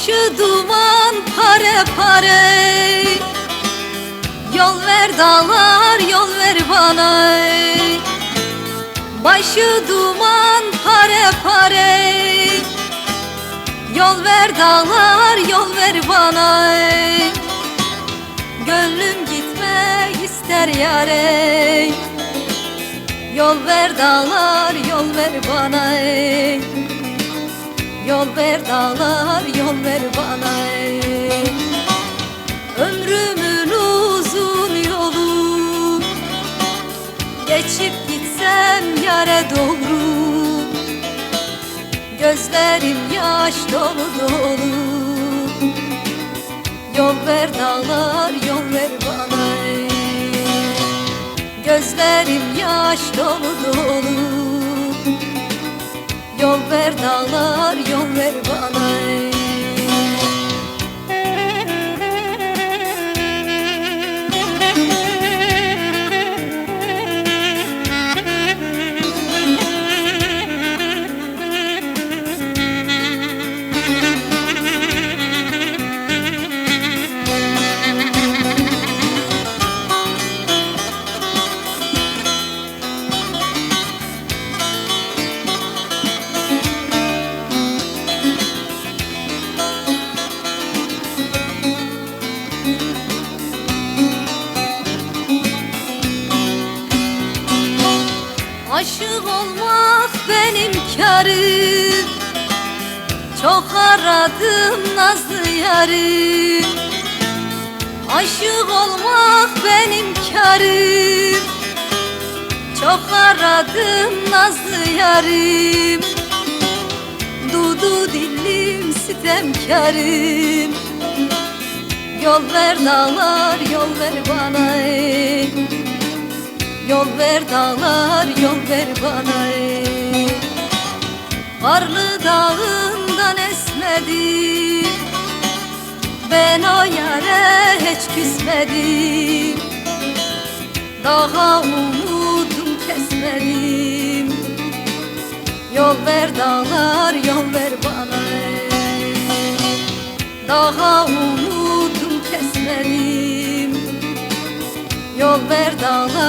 Başı duman pare pare, yol ver dağlar yol ver bana. Başı duman pare pare, yol ver dağlar yol ver bana. Gönlüm gitmek ister yare, yol ver dağlar yol ver bana. Yol ver dağlar yol ver bana. Ömrümün uzun yolu, geçip gitsem yare doğru. Gözlerim yaş dolu dolu, yol ver dağlar yol ver bana. Gözlerim yaş dolu dolu, yol ver dağlar yol ver bana. Aşık olmak benim kârım, çok aradım nazlı yarım. Aşık olmak benim kârım, çok aradım nazlı yarım. Dudu dillim sitemkârım, yol ver dağlar yol ver bana. Yol ver dağlar yol ver bana. Karlı dağından esmedim, ben o yâre hiç küsmedim. Dağa umudum kesmedim, yol ver dağlar yol ver bana. Dağa umudum kesmedim, yol ver dağlar